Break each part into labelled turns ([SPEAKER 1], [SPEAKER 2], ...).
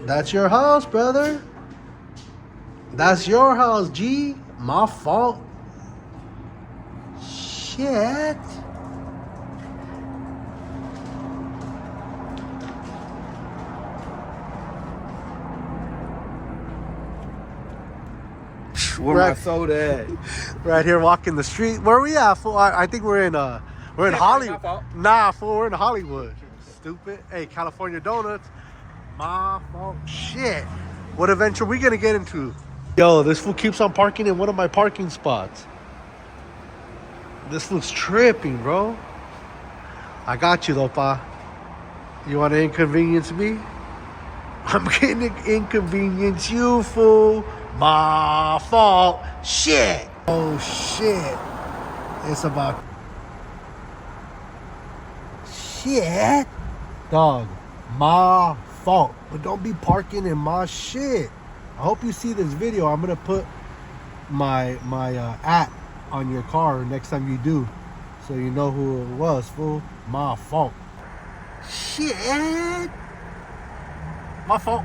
[SPEAKER 1] That's your house, brother. That's your house, G. My fault. Shit.
[SPEAKER 2] Where my soda at?
[SPEAKER 1] Right here walking the street. Where are we at, fool? I think we're in Hollywood. Nah, fool, we're in Hollywood. Stupid. Hey, California Donuts. My fault. Shit. What adventure we gonna get into? Yo, this fool keeps on parking in one of my parking spots. This fool's tripping, bro. I got you though, pa. You wanna inconvenience me? I'm gonna inconvenience you, fool. My fault. Shit. Oh, shit. It's about... Shit. Dog. My fault. But don't be parking in my shit. I hope you see this video. I'm going to put my app on your car next time you do. So you know who it was, fool. My fault. Shit. My fault.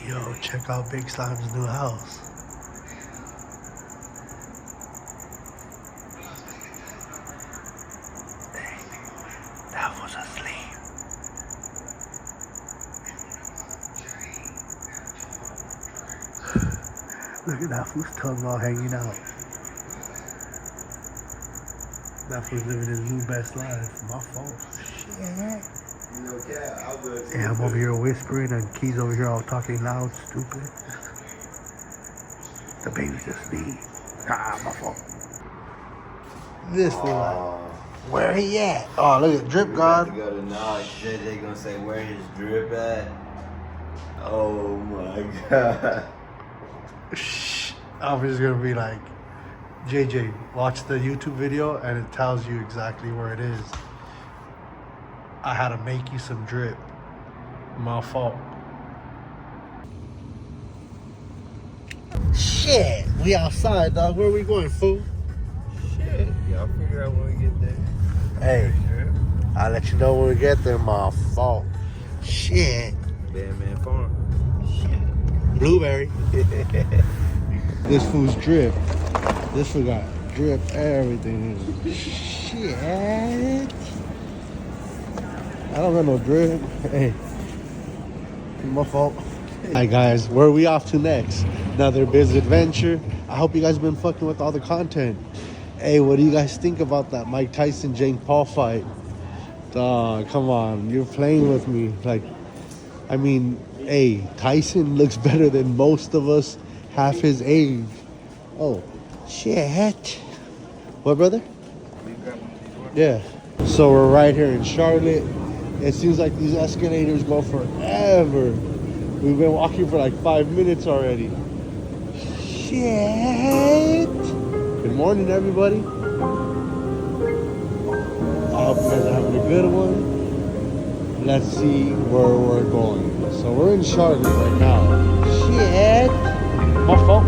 [SPEAKER 1] Yo, check out Big Slime's new house. Hey, that was asleep. Look at that fool's tongue all hanging out. That fool's living his new best life. My fault. Shit. Yeah, I'm over here whispering and Key's over here all talking loud, stupid. The baby's asleep. Ah, my fault. This thing, like, where he at? Oh, look at Drip God.
[SPEAKER 2] To go to Knox, JJ gonna say where his drip at. Oh my god.
[SPEAKER 1] Shh. I'm just gonna be like, JJ, watch the YouTube video and it tells you exactly where it is. I had to make you some drip. My fault. Shit, we outside, dog. Where we going, fool?
[SPEAKER 2] Shit, y'all figure out when we get there.
[SPEAKER 1] Hey, I'll let you know when we get there. My fault. Shit.
[SPEAKER 2] Bandman Farm.
[SPEAKER 1] Shit. Blueberry. This fool's drip. This fool got drip everything. Shit. I don't got no drip. Hey, my fault. Hi guys, where are we off to next? Another biz adventure. I hope you guys been fucking with all the content. Hey, what do you guys think about that Mike Tyson Jake Paul fight? Dog, come on, you're playing with me. Like, I mean, hey, Tyson looks better than most of us half his age. Oh, shit. What, brother? Yeah. So we're right here in Charlotte. It seems like these escalators go forever. We've been walking for like 5 minutes already. Shit. Good morning, everybody. I hope you guys are having a good one. Let's see where we're going. So we're in Charlotte right now. Shit. My fault.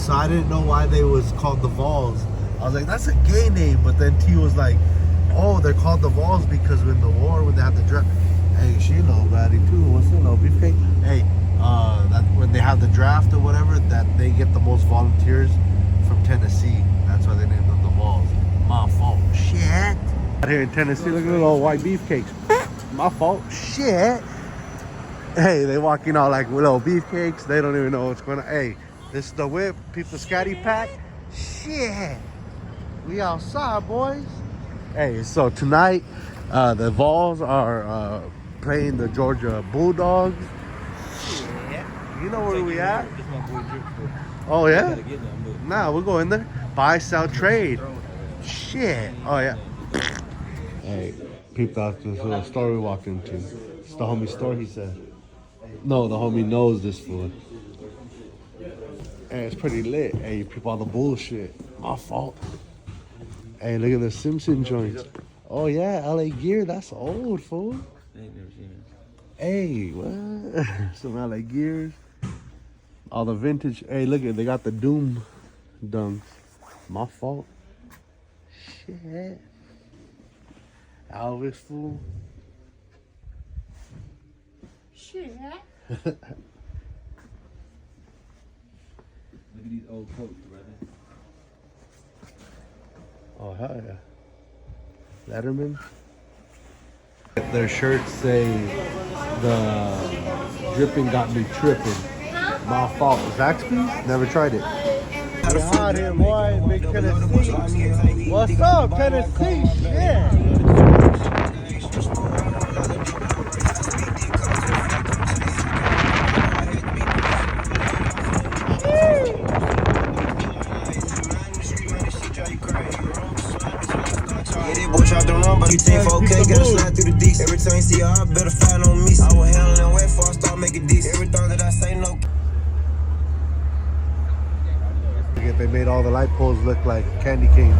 [SPEAKER 1] So I didn't know why they was called the Vols. I was like, that's a gay name. But then T was like, oh, they're called the Vols because when the war, when they had the draft. Hey, she know Batty too. What's it, no beefcake? Hey, that when they have the draft or whatever, that they get the most volunteers from Tennessee. That's why they named them the Vols. Out here in Tennessee, look at the little white beefcakes. My fault. Shit. Hey, they walking out like little beefcakes. They don't even know what's going on. Hey, this is the whip. People scatty pack. Shit. We outside, boys. Hey, so tonight, the Vols are playing the Georgia Bulldogs. Yeah. You know where we at? Oh, yeah? Nah, we'll go in there. Buy, sell, trade. Shit. Oh, yeah. Hey, peeped out this little store we walked into. It's the homie store, he said. No, the homie knows this food. Hey, it's pretty lit. Hey, you peep all the bullshit. My fault. Hey, look at the Simpson joints. Oh, yeah, LA Gear. That's old, fool. I ain't never seen it. Hey, what? Some LA Gears. All the vintage. Hey, look at, they got the Doom dunks. My fault. Shit. Elvis, fool. Shit. Look at
[SPEAKER 3] these old coats, brother.
[SPEAKER 1] Oh, hell yeah. Letterman. Their shirts say the dripping got me tripping. My fault. Zaxby's? Never tried it. We're out here, boy. Big Tennessee. What's up, Tennessee? Shit.
[SPEAKER 4] You take 4K, gotta slide through the D's. Every time you see her, I better find on me. I was handling way before I start making D's. Everything that I say, no.
[SPEAKER 1] They made all the light poles look like candy canes.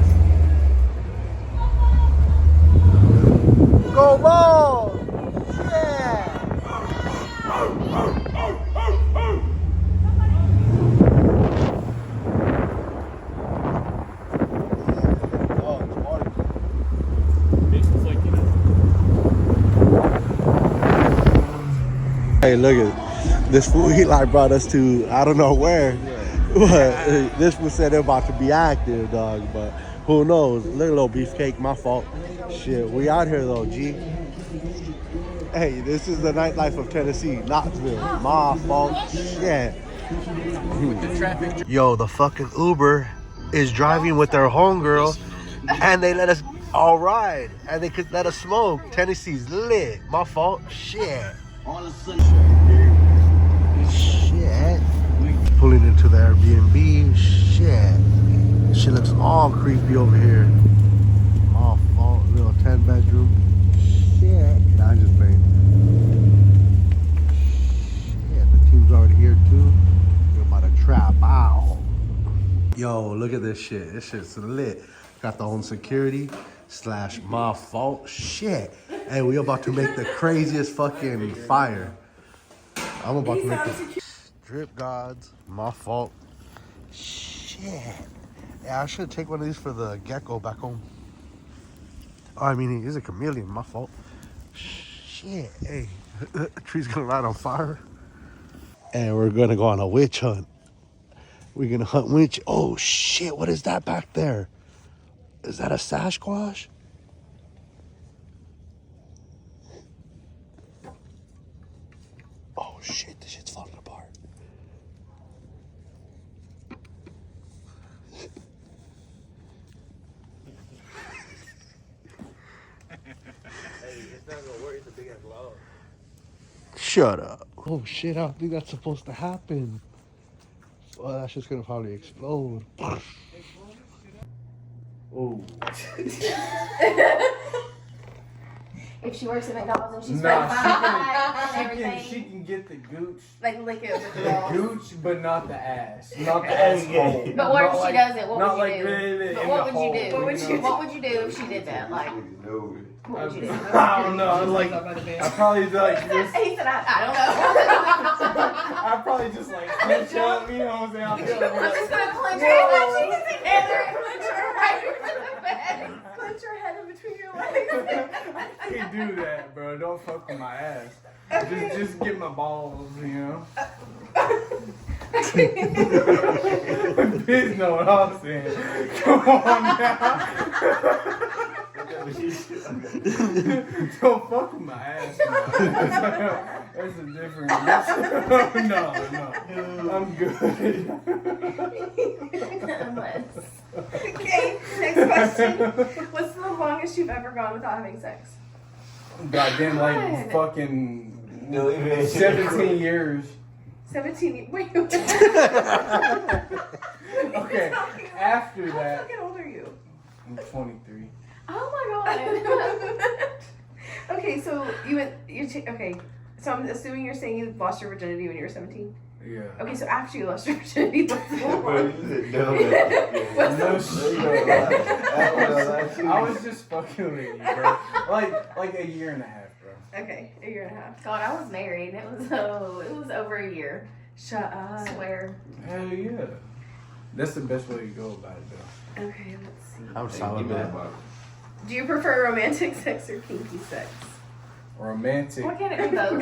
[SPEAKER 1] Go ball! Yeah! Hey, look at this fool. He like brought us to I don't know where, but this fool said they're about to be active, dog. But who knows? Look at little beefcake. My fault. Shit, we out here though, G. Hey, this is the nightlife of Tennessee, Knoxville. My fault. Shit. Yo, the fucking Uber is driving with their homegirl, and they let us all ride, and they could let us smoke. Tennessee's lit. My fault. Shit. Shit. Pulling into the Airbnb. Shit. She looks all creepy over here. My fault. Little 10-bedroom. Shit. Nah, I'm just playing. Shit. The team's already here too. We're about to trap out. Yo, look at this shit. This shit's lit. Got the own security / my fault. Shit. Hey, we about to make the craziest fucking fire. I'm about to make the drip gods. My fault. Shit. Yeah, I should take one of these for the gecko back home. Oh, I mean, he's a chameleon. My fault. Shit. Hey, the tree's gonna light on fire. And we're gonna go on a witch hunt. We're gonna hunt witch. Oh shit! What is that back there? Is that a Sasquatch? Oh shit, this shit's falling apart.
[SPEAKER 2] Hey, it's not gonna work. It's a big ass log.
[SPEAKER 1] Shut up. Oh shit, I don't think that's supposed to happen. Well, that's just gonna probably explode. Oh.
[SPEAKER 5] If she works at McDonald's and she's everything,
[SPEAKER 3] she can get the gooch.
[SPEAKER 5] like lick it with the
[SPEAKER 3] The
[SPEAKER 5] balls.
[SPEAKER 3] gooch, but not the ass. Not the asshole.
[SPEAKER 5] But what if she
[SPEAKER 3] Not
[SPEAKER 5] does it? What
[SPEAKER 3] not
[SPEAKER 5] would you
[SPEAKER 3] like
[SPEAKER 5] do?
[SPEAKER 3] really
[SPEAKER 5] But
[SPEAKER 3] in
[SPEAKER 5] what
[SPEAKER 3] the
[SPEAKER 5] would you do?
[SPEAKER 3] hole,
[SPEAKER 5] What would you do if she did that? Like,
[SPEAKER 2] No.
[SPEAKER 5] what would you do?
[SPEAKER 3] I don't know. Like, I probably like just.
[SPEAKER 5] He said, I don't know.
[SPEAKER 3] I probably just like clench up. You know what I'm saying? I'll feel
[SPEAKER 5] I'm
[SPEAKER 3] like,
[SPEAKER 5] just gonna clench her legs together and clench her right in the bed. Clench her head in between your legs.
[SPEAKER 3] I can't do that, bro. Don't fuck with my ass. Just get my balls, you know. Bitch know what I'm saying. Come on now. Don't fuck with my ass. That's a different. No. I'm good.
[SPEAKER 5] Unless. Okay, next question. What's the longest you've ever gone without having sex?
[SPEAKER 3] Goddamn, like fucking 17 years.
[SPEAKER 5] 17. Wait.
[SPEAKER 3] Okay, after
[SPEAKER 5] How
[SPEAKER 3] that,
[SPEAKER 5] fucking old are you?
[SPEAKER 3] I'm 23.
[SPEAKER 5] Oh my god. Okay, so okay. So I'm assuming you're saying you lost your virginity when you were 17.
[SPEAKER 3] Yeah.
[SPEAKER 5] Okay, so after you lost your virginity, what's the
[SPEAKER 2] Bro,
[SPEAKER 5] long?
[SPEAKER 2] you said no.
[SPEAKER 3] No shit. I was just fucking with you, bro. Like a year and a half, bro.
[SPEAKER 5] Okay, a year and a half.
[SPEAKER 6] God, I was married. It was over a year.
[SPEAKER 5] Shut up.
[SPEAKER 6] I swear.
[SPEAKER 3] Hell yeah. That's the best way to go about it, though.
[SPEAKER 5] Okay, let's see.
[SPEAKER 1] I'm solid, man.
[SPEAKER 5] Do you prefer romantic sex or kinky sex?
[SPEAKER 3] Romantic.
[SPEAKER 6] Why can't it be both?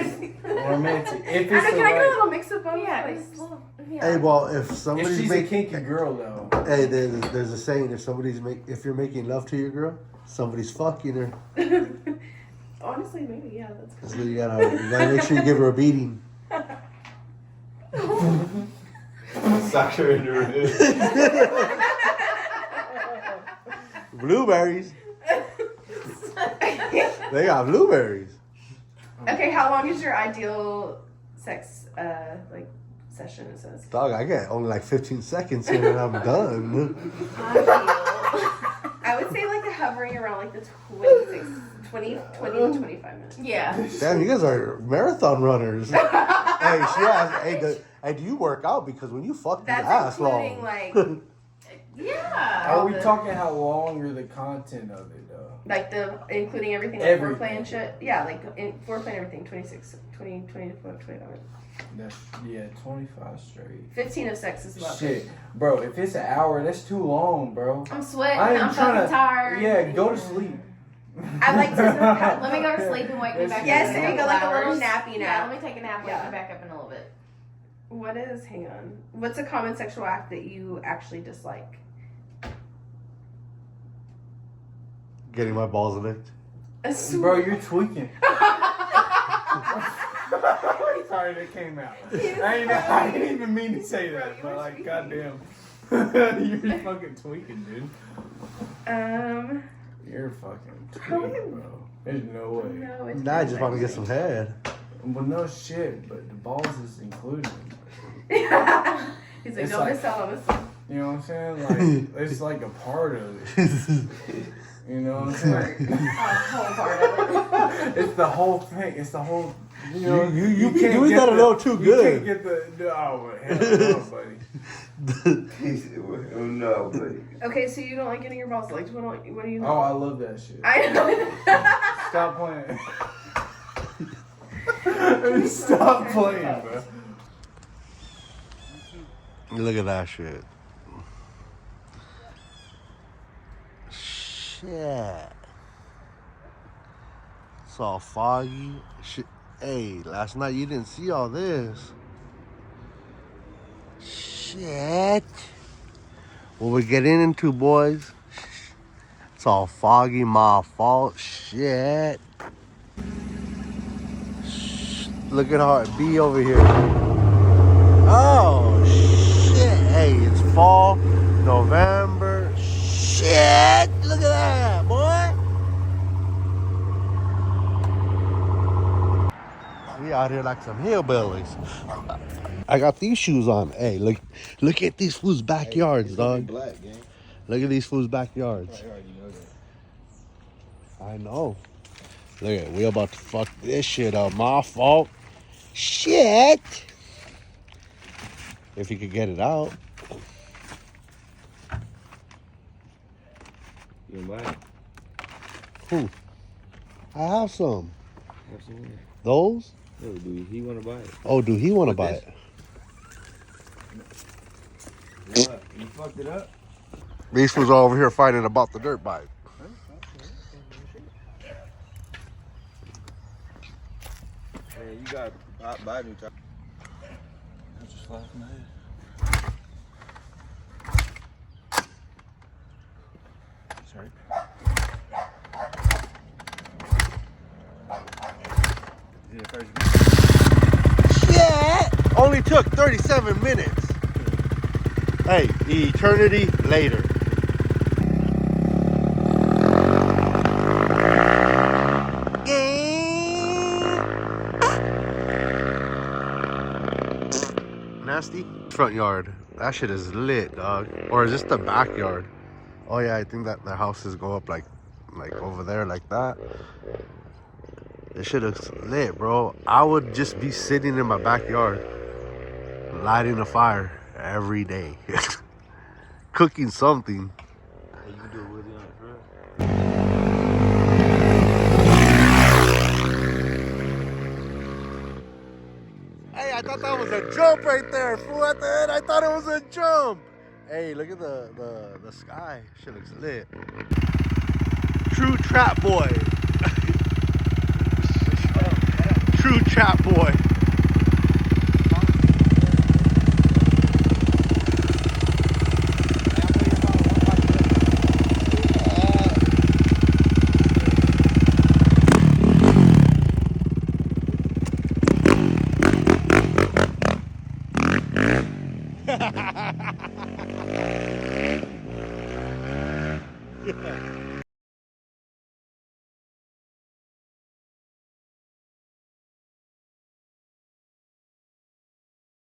[SPEAKER 3] Romantic. If
[SPEAKER 5] Can
[SPEAKER 3] it's
[SPEAKER 5] I
[SPEAKER 3] the
[SPEAKER 5] get a
[SPEAKER 3] right.
[SPEAKER 5] little mix of both?
[SPEAKER 6] Yeah,
[SPEAKER 5] Like,
[SPEAKER 6] it's a little, yeah.
[SPEAKER 1] Hey, well, if
[SPEAKER 3] If
[SPEAKER 1] somebody's
[SPEAKER 3] she's a
[SPEAKER 1] making,
[SPEAKER 3] kinky girl, though.
[SPEAKER 1] hey, there's a saying: if you're making love to your girl, somebody's fucking her.
[SPEAKER 5] honestly, maybe, yeah, that's good.
[SPEAKER 1] So you gotta make sure you give her a beating.
[SPEAKER 2] Suck her in the rib.
[SPEAKER 1] Blueberries. They got blueberries.
[SPEAKER 5] Okay, how long is your ideal sex, session, it says?
[SPEAKER 1] Dog, I get only like 15 seconds here and I'm done.
[SPEAKER 5] I would say, like, hovering around, like, the 20 to 25 minutes.
[SPEAKER 6] Yeah.
[SPEAKER 1] Damn, you guys are marathon runners. Hey, she asked, hey, do you work out? Because when you fuck, you
[SPEAKER 5] That's
[SPEAKER 1] ass
[SPEAKER 5] including,
[SPEAKER 1] long.
[SPEAKER 5] like,
[SPEAKER 6] Yeah.
[SPEAKER 3] Are we talking how long or the content of it, though?
[SPEAKER 5] like including everything, like
[SPEAKER 3] Everything.
[SPEAKER 5] foreplay and shit. Yeah, like foreplay and everything, 20 to 25 minutes.
[SPEAKER 3] That's, yeah, 25 straight.
[SPEAKER 5] 15 of sex is about
[SPEAKER 3] Shit. Bro, if it's an hour, that's too long, bro.
[SPEAKER 6] I'm sweating.
[SPEAKER 3] I ain't
[SPEAKER 6] I'm
[SPEAKER 3] tryna-
[SPEAKER 6] fucking tired.
[SPEAKER 3] Yeah, go to sleep.
[SPEAKER 5] I like to.
[SPEAKER 6] Let me go to sleep and wake me back up.
[SPEAKER 5] Yes,
[SPEAKER 6] in
[SPEAKER 5] there you go,
[SPEAKER 6] couple
[SPEAKER 5] like a little
[SPEAKER 6] hours.
[SPEAKER 5] nappy
[SPEAKER 6] Yeah,
[SPEAKER 5] nap.
[SPEAKER 6] let me take a nap. Wake
[SPEAKER 5] Yeah.
[SPEAKER 6] me back up in a little bit.
[SPEAKER 5] What is? Hang on. What's a common sexual act that you actually dislike?
[SPEAKER 1] Getting my balls licked.
[SPEAKER 3] Bro, you're tweaking. Sorry, that came out. I didn't even mean to say that, but like, goddamn. You're fucking tweaking, dude. You're fucking tweaking, bro. There's no way.
[SPEAKER 5] No, it's
[SPEAKER 1] Nah, I just want to get some head.
[SPEAKER 3] Well, no shit, but the balls is included.
[SPEAKER 5] He's like,
[SPEAKER 3] It's
[SPEAKER 5] don't
[SPEAKER 3] like-
[SPEAKER 5] miss out on this.
[SPEAKER 3] You know what I'm saying? Like, it's like a part of it. You know what I'm saying?
[SPEAKER 6] Whole part of it.
[SPEAKER 3] It's the whole thing. It's the whole. You know,
[SPEAKER 1] You be
[SPEAKER 3] can't
[SPEAKER 1] doing
[SPEAKER 3] get
[SPEAKER 1] that a
[SPEAKER 3] the-
[SPEAKER 1] little too
[SPEAKER 3] You
[SPEAKER 1] good.
[SPEAKER 3] can't get the oh hell no, buddy.
[SPEAKER 2] He said, oh no, buddy.
[SPEAKER 5] Okay, so you don't like getting your balls licked. What do you?
[SPEAKER 3] Oh, I love that shit.
[SPEAKER 5] I know.
[SPEAKER 3] Stop playing. Stop playing, bro.
[SPEAKER 1] Look at that shit. Shit. It's all foggy. Shit. Hey, last night you didn't see all this. Shit. What we're getting into, boys. It's all foggy, my fault. Shit. Look at how it be over here. Oh, shit. Hey, it's fall, November. Shit. Look at that, boy. We out here like some hillbillies. I got these shoes on. Hey, look at these fools' backyards, dog.
[SPEAKER 2] Black, gang.
[SPEAKER 1] Look at these fools' backyards.
[SPEAKER 2] I already know that.
[SPEAKER 1] I know. Look at, we about to fuck this shit up. My fault. Shit. If you could get it out.
[SPEAKER 2] You gonna buy it?
[SPEAKER 1] Who? I have some.
[SPEAKER 2] Absolutely.
[SPEAKER 1] Those?
[SPEAKER 2] No, dude, he wanna buy it.
[SPEAKER 1] Oh, do he want to buy
[SPEAKER 2] this?
[SPEAKER 1] it?
[SPEAKER 2] What? You fucked it up?
[SPEAKER 1] These fools are over here fighting about the dirt bike.
[SPEAKER 2] Man, you got buy new tires.
[SPEAKER 3] I just laughed in my head. Sorry. do the first.
[SPEAKER 1] Shit! Only took 37 minutes. Hey, eternity later. Nasty front yard. That shit is lit, dog. Or is this the backyard? Oh yeah, I think that the houses go up like over there like that. This shit looks lit, bro. I would just be sitting in my backyard, lighting a fire every day, cooking something.
[SPEAKER 2] You can do a woody on it, bro.
[SPEAKER 1] Hey, I thought that was a jump right there. Fool at the end, I thought it was a jump. Hey, look at the sky. Shit looks lit. True trap boy. True trap boy.